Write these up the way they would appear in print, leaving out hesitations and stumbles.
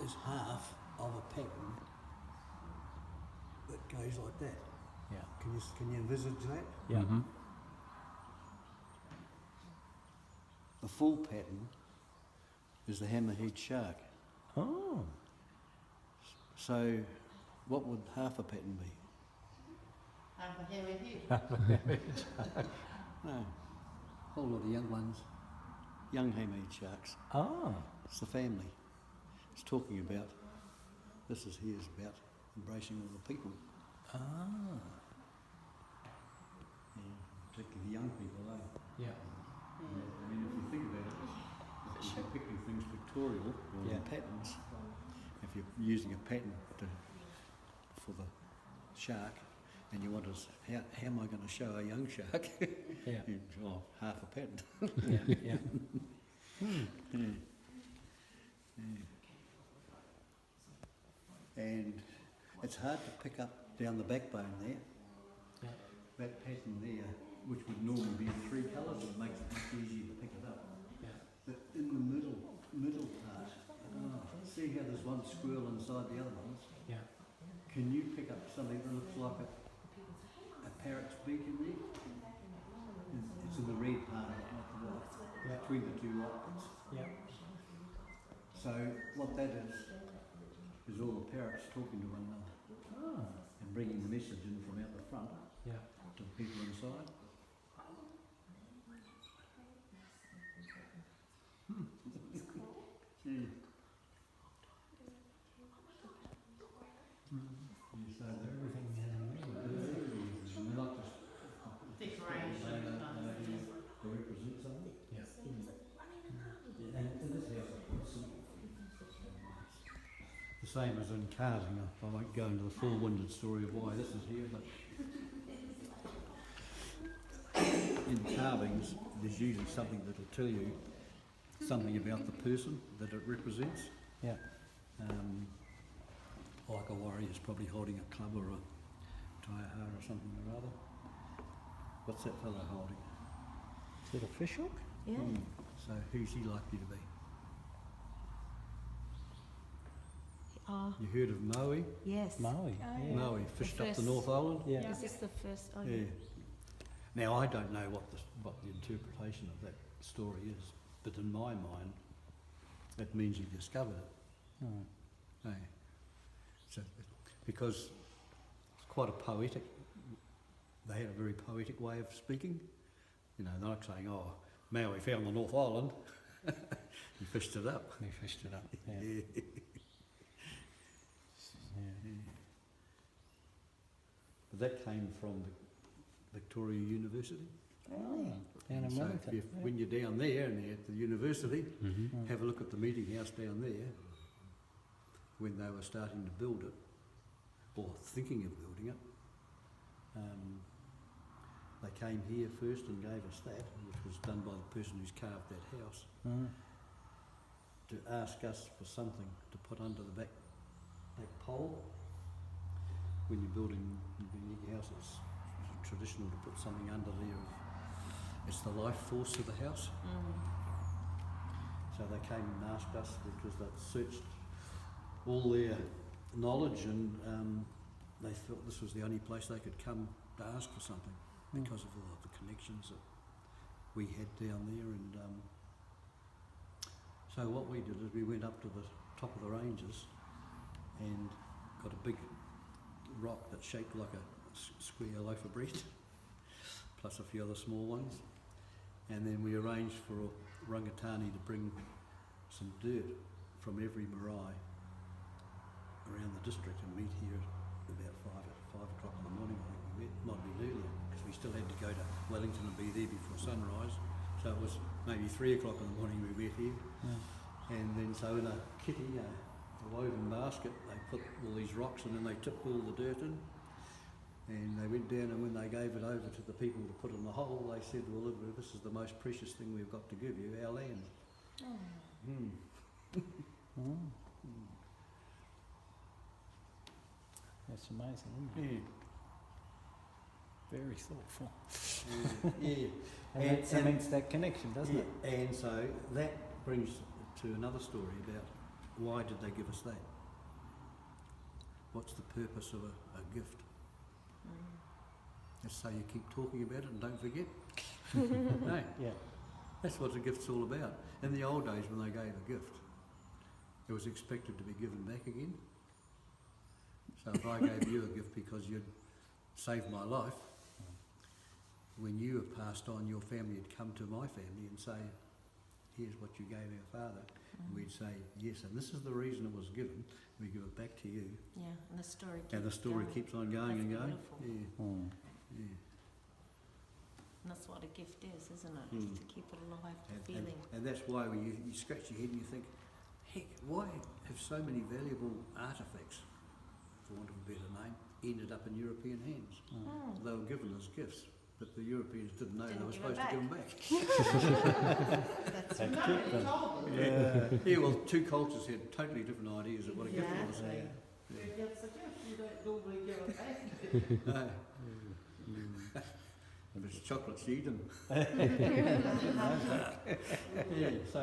is half of a pattern that goes like that. Yeah. Can you envisage that? Yeah. Mm-hmm. The full pattern is the hammerhead shark. Oh. So what would half a pattern be? Half a hammerhead. No, a whole lot of young ones, young hammerhead sharks. Oh. It's the family. It's talking about, this is here's about embracing all the people. Ah. Yeah, particularly the young people, eh? Yeah. I mean, if you think about it, if you're picking things pictorial or Yeah. in patterns, if you're using a pattern for the shark, and you want to, how am I going to show a young shark? Yeah. Oh, half a pattern. Yeah. Yeah. Yeah. And it's hard to pick up down the backbone there. Yeah. That pattern there, which would normally be in three colours, it makes it much easier to pick it up. Yeah. But in the middle part, see how there's one squirrel inside the other ones? Yeah. Can you pick up something that looks like a parrot's beak in there? It's in the red part of it, not the white, Yeah. between the two white bits. Yeah. So what that is all the parrots talking to one another Oh. and bringing the message in from out the front Yeah. to the people inside. Yeah. So Everything they're not just Decoration. to represent something. Yeah. And in this house, the same as in carving. I won't go into the full-winded story of why this is here, but in carvings, there's usually something that will tell you something about the person that it represents. Yeah. Like a warrior's probably holding a club or a taiaha or something or other. What's that fellow holding? Is it a fish hook? Yeah. So who's he likely to be? You heard of Marae? Yes. Maui. Yeah. Marae fished up the first- North Island? Yeah. Is this the first? Oh, Yeah. Now I don't know what the interpretation of that story is, but in my mind, it means he discovered it. Oh. Eh? So, because it's quite a poetic. They had a very poetic way of speaking. You know, they're not saying, "Oh, Maui found the North Island." He fished it up. They fished it up. Yeah. Yeah. Yeah. But that came from Victoria University. Really? Down in So Wellington. when you're down there and you're at the university, Mm-hmm. have a look at the meeting house down there when they were starting to build it, or thinking of building it. They came here first and gave us that, which was done by the person who's carved that house, Mm. to ask us for something to put under the back pole. When you're building your house, it's traditional to put something under there. It's the life force of the house. So they came and asked us because they'd searched all their knowledge and they felt this was the only place they could come to ask for something because of all of the connections that we had down there. And so what we did is we went up to the top of the ranges and got a big rock that's shaped like a square loaf of bread, plus a few other small ones. And then we arranged for Rangitane to bring some dirt from every marae around the district and meet here at about 5 o'clock in the morning. I think we met, might have been earlier, because we still had to go to Wellington and be there before sunrise. So it was maybe 3 o'clock in the morning we met here. And then so in a kitty, a woven basket, they put all these rocks and then they tipped all the dirt in. And they went down, and when they gave it over to the people to put in the hole, they said, "Well, this is the most precious thing we've got to give you, our land." That's amazing, isn't it? Yeah. Very thoughtful. Yeah. And that cements that connection, doesn't it? And so that brings to another story about why did they give us that? What's the purpose of a gift? Just so you keep talking about it and don't forget. No, Yeah. that's what a gift's all about. In the old days when they gave a gift, it was expected to be given back again. So if I gave you a gift because you'd saved my life, when you have passed on, your family would come to my family and say, here's what you gave our father. And we'd say, yes, and this is the reason it was given. We give it back to you. Yeah, and the story keeps And the story going. keeps on going and That's going. beautiful. Mm. Yeah. And that's what a gift is, isn't it? Mm. To keep it alive, the And feeling. that's why when you scratch your head and you think, heck, why have so many valuable artefacts, for want of a better name, ended up in European hands? Mm. They were given as gifts, but the Europeans didn't know they Didn't were give supposed it to give them back. That's Had to right. keep them. Yeah. Yeah, well, two cultures had totally different ideas of what a gift was. Exactly. Yeah. If it's a gift, you don't normally give it back. No. If it's chocolates, you eat them. Yeah, so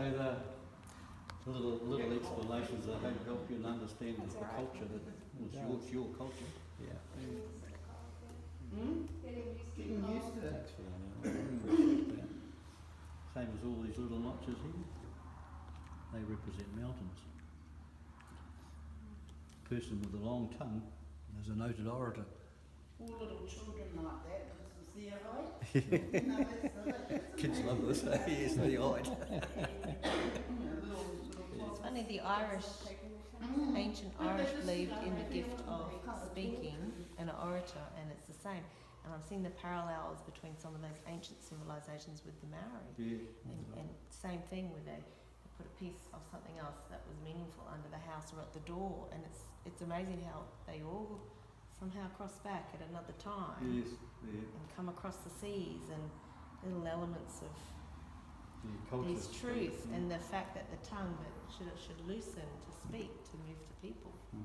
the little explanations I hope help you understand the culture that was your culture. Yeah. Getting used to it. Thanks for that. I appreciate that. Same as all these little notches here. They represent mountains. Person with a long tongue is a noted orator. All little children like that, because it's their height. No, that's Kids love this. Yes, they hide. It's funny, the Irish, ancient Irish believed in the gift of speaking and an orator, and it's the same. And I'm seeing the parallels between some of those ancient civilizations with the Marae. Yeah. And same thing where they put a piece of something else that was meaningful under the house or at the door, and it's amazing how they all somehow cross back at another time Yes. Yeah. and come across the seas and little elements of Yeah, culture. these truths and the fact that the tongue that should loosen to speak, to move to people. Mm.